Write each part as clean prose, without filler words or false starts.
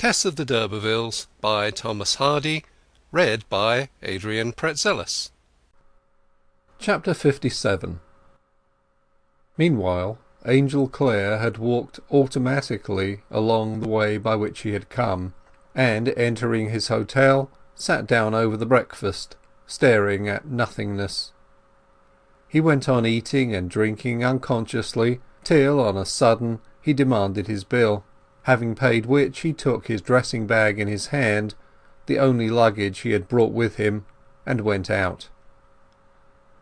Tess of the Durbeyfields by Thomas Hardy. Read by Adrian Pretzelis. Chapter 57. Meanwhile, Angel Clare had walked automatically along the way by which he had come, and entering his hotel, sat down over the breakfast, staring at nothingness. He went on eating and drinking unconsciously till on a sudden he demanded his bill, having paid which he took his dressing bag in his hand, the only luggage he had brought with him, and went out.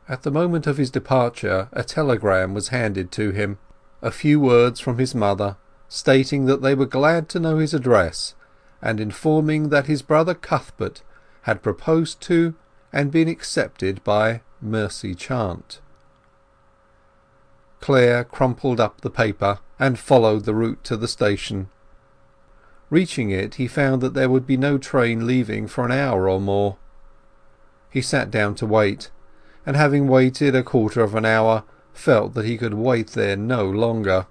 At the moment of his departure a telegram was handed to him, a few words from his mother, stating that they were glad to know his address, and informing that his brother Cuthbert had proposed to and been accepted by Mercy Chant. Clare crumpled up the paper and followed the route to the station. Reaching it, he found that there would be no train leaving for an hour or more. He sat down to wait, and having waited a quarter of an hour, felt that he could wait there no longer.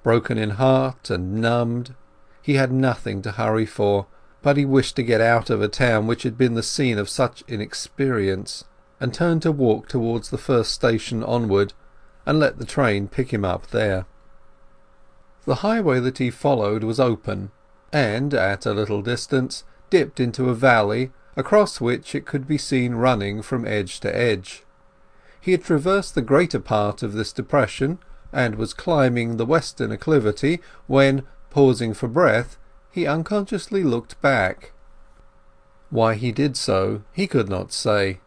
Broken in heart and numbed, he had nothing to hurry for, but he wished to get out of a town which had been the scene of such inexperience, and turned to walk towards the first station onward, and let the train pick him up there. The highway that he followed was open, and at a little distance dipped into a valley, across which it could be seen running from edge to edge. He had traversed the greater part of this depression, and was climbing the western acclivity, when, pausing for breath, he unconsciously looked back. Why he did so he could not say,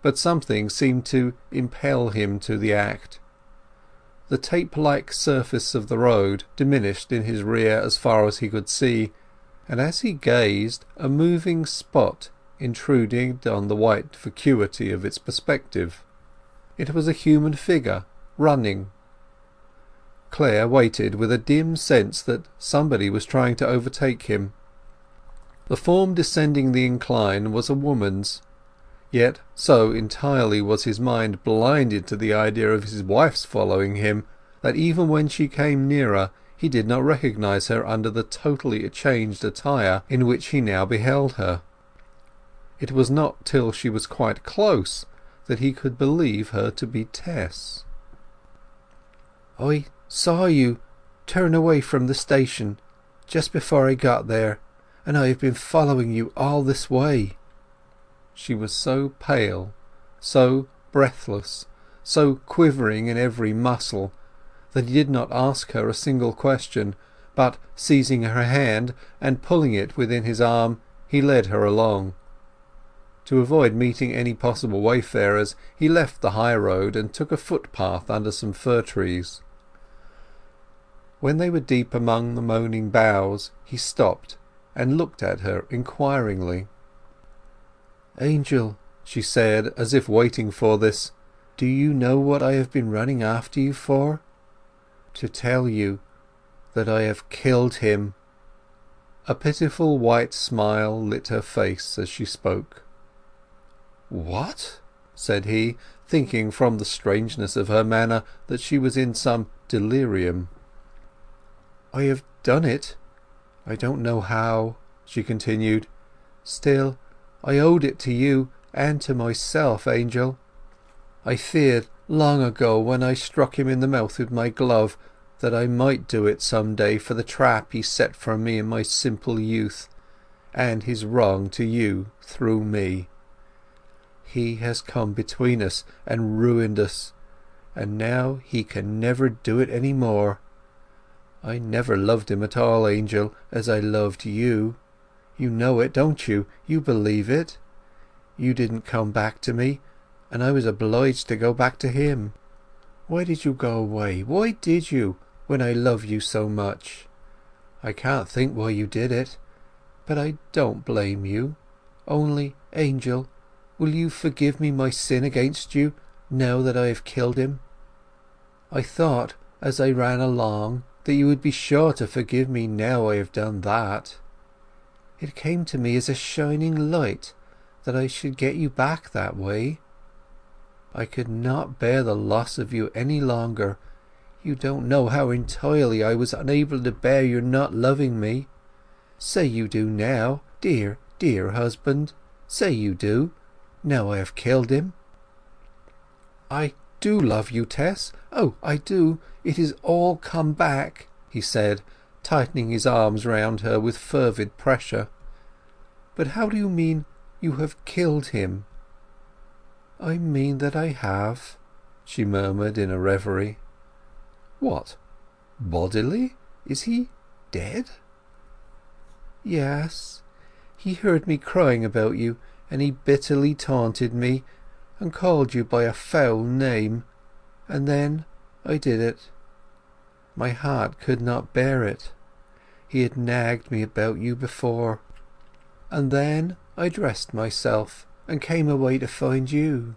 but something seemed to impel him to the act. The tape-like surface of the road diminished in his rear as far as he could see, and as he gazed a moving spot intruded on the white vacuity of its perspective. It was a human figure, running. Clare waited with a dim sense that somebody was trying to overtake him. The form descending the incline was a woman's, yet so entirely was his mind blinded to the idea of his wife's following him, that even when she came nearer he did not recognize her under the totally changed attire in which he now beheld her. It was not till she was quite close that he could believe her to be Tess. "I saw you turn away from the station just before I got there, and I have been following you all this way." She was so pale, so breathless, so quivering in every muscle, that he did not ask her a single question, but seizing her hand and pulling it within his arm, he led her along. To avoid meeting any possible wayfarers, he left the high road and took a footpath under some fir trees. When they were deep among the moaning boughs he stopped and looked at her inquiringly. "Angel," she said, as if waiting for this, "do you know what I have been running after you for?" "To tell you that I have killed him." A pitiful white smile lit her face as she spoke. "What?" said he, thinking from the strangeness of her manner that she was in some delirium. "I have done it. I don't know how," she continued. "Still, I owed it to you and to myself, Angel. I feared long ago, when I struck him in the mouth with my glove, that I might do it some day for the trap he set for me in my simple youth, and his wrong to you through me. He has come between us and ruined us, and now he can never do it any more. I never loved him at all, Angel, as I loved you. You know it, don't you? You believe it. You didn't come back to me, and I was obliged to go back to him. Why did you go away? Why did you, when I love you so much? I can't think why you did it, but I don't blame you. Only, Angel, will you forgive me my sin against you, now that I have killed him? I thought, as I ran along, that you would be sure to forgive me now I have done that. It came to me as a shining light that I should get you back that way. I could not bear the loss of you any longer. You don't know how entirely I was unable to bear your not loving me. Say you do now, dear, dear husband. Say you do, now I have killed him." "I do love you, Tess. Oh, I do. It is all come back," he said, tightening his arms round her with fervid pressure. "But how do you mean you have killed him?" "I mean that I have," she murmured in a reverie. "What? Bodily? Is he dead?" "Yes. He heard me crying about you, and he bitterly taunted me, and called you by a foul name, and then I did it. My heart could not bear it. He had nagged me about you before. And then I dressed myself and came away to find you."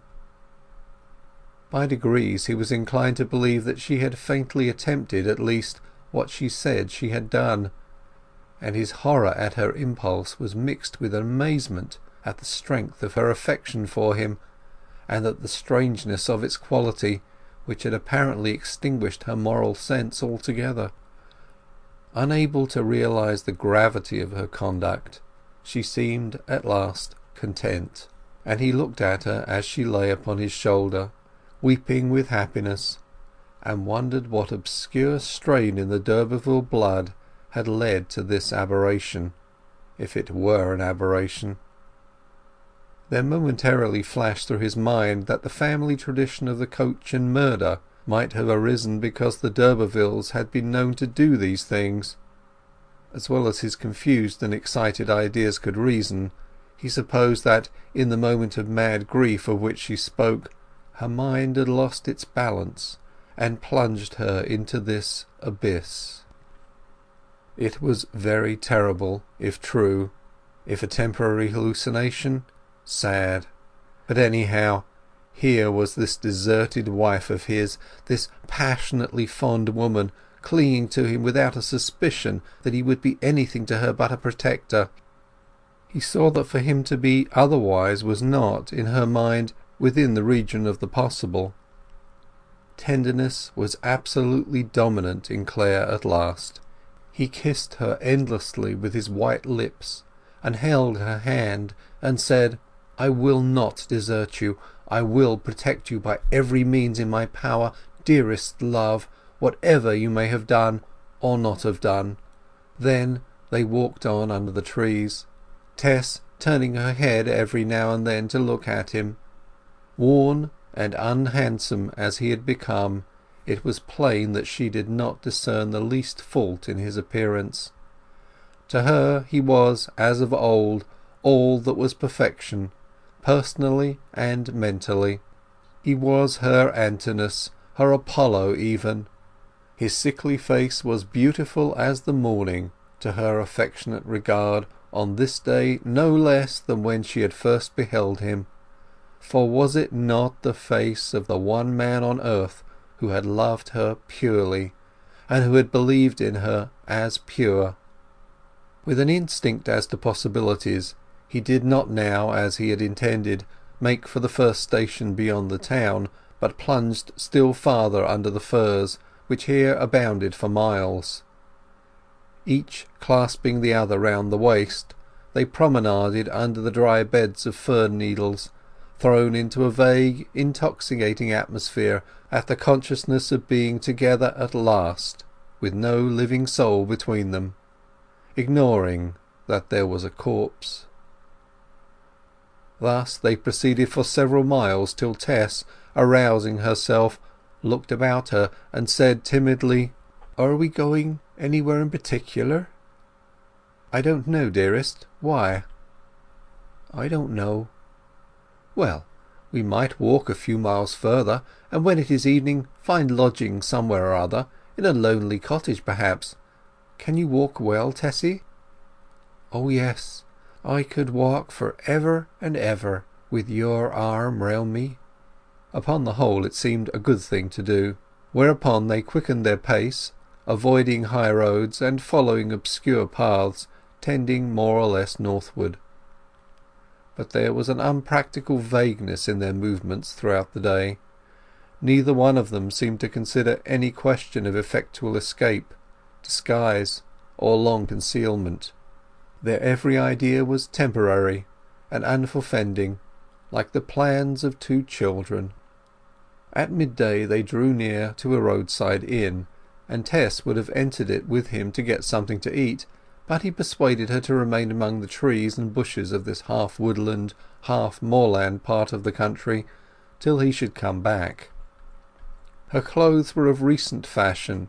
By degrees he was inclined to believe that she had faintly attempted at least what she said she had done, and his horror at her impulse was mixed with amazement at the strength of her affection for him, and at the strangeness of its quality, which had apparently extinguished her moral sense altogether. Unable to realize the gravity of her conduct, she seemed at last content, and he looked at her as she lay upon his shoulder, weeping with happiness, and wondered what obscure strain in the d'Urberville blood had led to this aberration, if it were an aberration. There momentarily flashed through his mind that the family tradition of the coach and murder might have arisen because the d'Urbervilles had been known to do these things. As well as his confused and excited ideas could reason, he supposed that in the moment of mad grief of which she spoke, her mind had lost its balance and plunged her into this abyss. It was very terrible, if true; if a temporary hallucination, sad. But anyhow, here was this deserted wife of his, this passionately fond woman, clinging to him without a suspicion that he would be anything to her but a protector. He saw that for him to be otherwise was not, in her mind, within the region of the possible. Tenderness was absolutely dominant in Clare at last. He kissed her endlessly with his white lips, and held her hand, and said, "I will not desert you. I will protect you by every means in my power, dearest love, whatever you may have done or not have done." Then they walked on under the trees, Tess turning her head every now and then to look at him. Worn and unhandsome as he had become, it was plain that she did not discern the least fault in his appearance. To her he was, as of old, all that was perfection, personally and mentally. He was her Antinous, her Apollo even. His sickly face was beautiful as the morning to her affectionate regard on this day no less than when she had first beheld him. For was it not the face of the one man on earth who had loved her purely, and who had believed in her as pure? With an instinct as to possibilities, he did not now, as he had intended, make for the first station beyond the town, but plunged still farther under the firs, which here abounded for miles. Each clasping the other round the waist, they promenaded under the dry beds of fern needles, thrown into a vague, intoxicating atmosphere at the consciousness of being together at last, with no living soul between them, ignoring that there was a corpse. Thus they proceeded for several miles till Tess, arousing herself, looked about her and said timidly, "Are we going anywhere in particular?" "I don't know, dearest. Why?" "I don't know." "Well, we might walk a few miles further, and when it is evening find lodging somewhere or other, in a lonely cottage perhaps. Can you walk well, Tessie?" "Oh yes, I could walk for ever and ever, with your arm round me." Upon the whole it seemed a good thing to do, whereupon they quickened their pace, avoiding high roads and following obscure paths tending more or less northward. But there was an unpractical vagueness in their movements throughout the day. Neither one of them seemed to consider any question of effectual escape, disguise, or long concealment. Their every idea was temporary and unforfending, like the plans of two children. At midday they drew near to a roadside inn, and Tess would have entered it with him to get something to eat, but he persuaded her to remain among the trees and bushes of this half woodland, half moorland part of the country till he should come back. Her clothes were of recent fashion.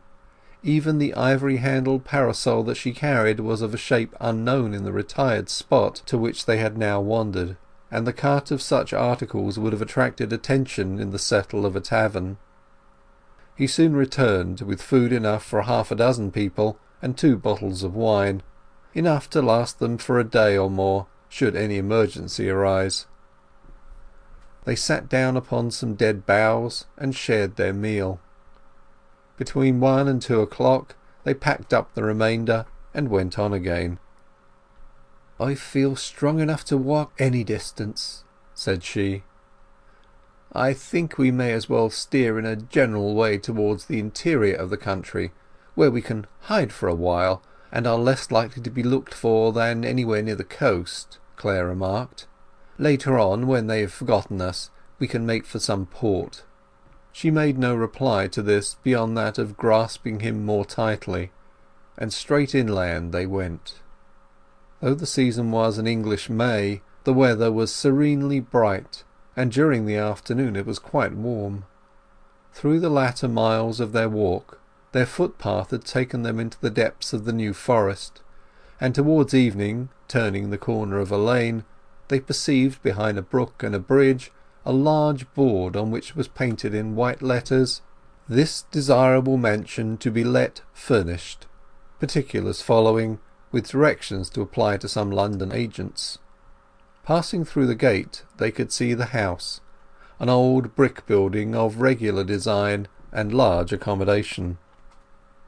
Even the ivory-handled parasol that she carried was of a shape unknown in the retired spot to which they had now wandered, and the cut of such articles would have attracted attention in the settle of a tavern. He soon returned with food enough for half a dozen people and 2 bottles of wine, enough to last them for a day or more, should any emergency arise. They sat down upon some dead boughs and shared their meal. Between 1 and 2 o'clock they packed up the remainder and went on again. "I feel strong enough to walk any distance," said she. "I think we may as well steer in a general way towards the interior of the country, where we can hide for a while, and are less likely to be looked for than anywhere near the coast," Clare remarked. "Later on, when they have forgotten us, we can make for some port." She made no reply to this beyond that of grasping him more tightly, and straight inland they went. Though the season was an English May, the weather was serenely bright, and during the afternoon it was quite warm. Through the latter miles of their walk their footpath had taken them into the depths of the New Forest, and towards evening, turning the corner of a lane, they perceived behind a brook and a bridge a large board on which was painted in white letters, "This desirable mansion to be let furnished," particulars following, with directions to apply to some London agents. Passing through the gate they could see the house, an old brick building of regular design and large accommodation.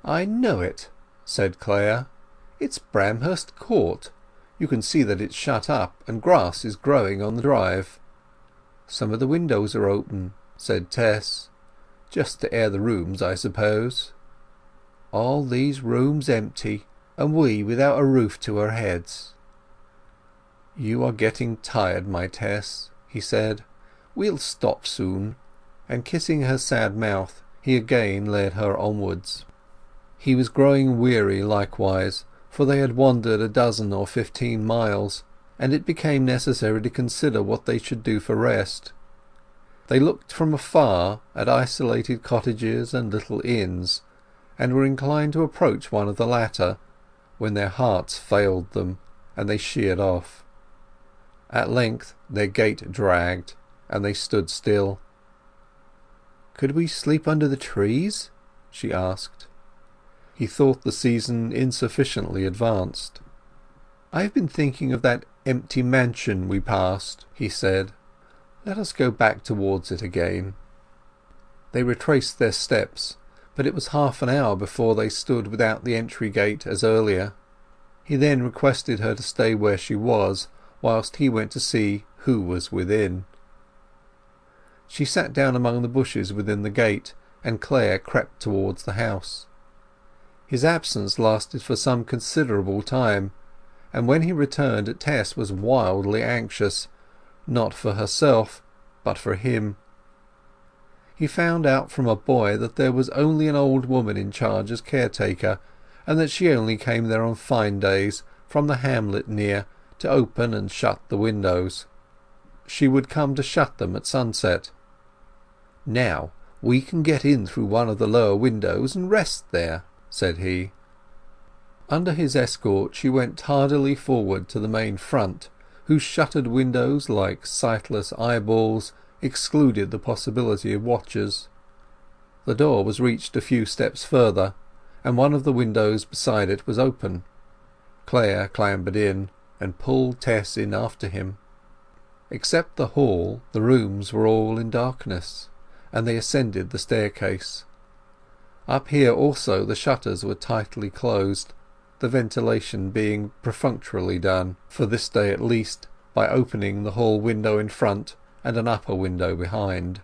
"I know it," said Clare. "It's Bramhurst Court. You can see that it's shut up, and grass is growing on the drive." "Some of the windows are open," said Tess. "Just to air the rooms, I suppose." "All these rooms empty, and we without a roof to our heads." "You are getting tired, my Tess," he said. "We'll stop soon," and kissing her sad mouth he again led her onwards. He was growing weary likewise, for they had wandered 12 or 15 miles, and it became necessary to consider what they should do for rest. They looked from afar at isolated cottages and little inns, and were inclined to approach one of the latter, when their hearts failed them, and they sheered off. At length their gait dragged, and they stood still. "Could we sleep under the trees?" she asked. He thought the season insufficiently advanced. "I have been thinking of that empty mansion we passed," he said. "Let us go back towards it again." They retraced their steps, but it was half an hour before they stood without the entry gate as earlier. He then requested her to stay where she was, whilst he went to see who was within. She sat down among the bushes within the gate, and Clare crept towards the house. His absence lasted for some considerable time, and when he returned Tess was wildly anxious, not for herself but for him. He found out from a boy that there was only an old woman in charge as caretaker, and that she only came there on fine days, from the hamlet near, to open and shut the windows. She would come to shut them at sunset. "Now we can get in through one of the lower windows and rest there," said he. Under his escort she went tardily forward to the main front, whose shuttered windows, like sightless eyeballs, excluded the possibility of watchers. The door was reached a few steps further, and one of the windows beside it was open. Clare clambered in, and pulled Tess in after him. Except the hall, the rooms were all in darkness, and they ascended the staircase. Up here also the shutters were tightly closed, the ventilation being perfunctorily done, for this day at least, by opening the hall window in front and an upper window behind.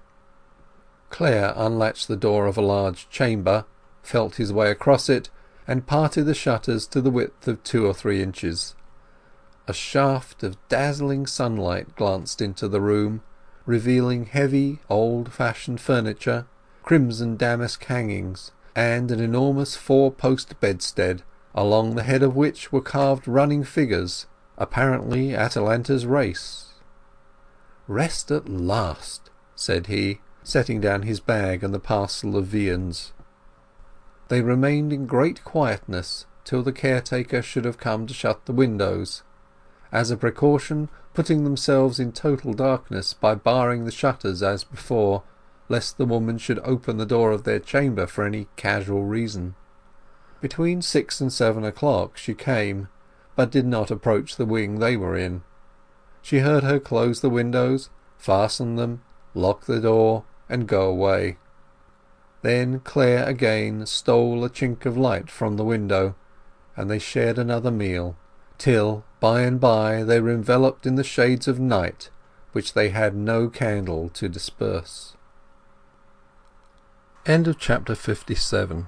Clare unlatched the door of a large chamber, felt his way across it, and parted the shutters to the width of 2 or 3 inches. A shaft of dazzling sunlight glanced into the room, revealing heavy old-fashioned furniture, crimson damask hangings, and an enormous four-post bedstead, along the head of which were carved running figures, apparently Atalanta's race. "Rest at last," said he, setting down his bag and the parcel of viands. They remained in great quietness till the caretaker should have come to shut the windows, as a precaution putting themselves in total darkness by barring the shutters as before, lest the woman should open the door of their chamber for any casual reason. Between 6 and 7 o'clock she came, but did not approach the wing they were in. She heard her close the windows, fasten them, lock the door, and go away. Then Clare again stole a chink of light from the window, and they shared another meal, till by and by they were enveloped in the shades of night which they had no candle to disperse. End of chapter 57.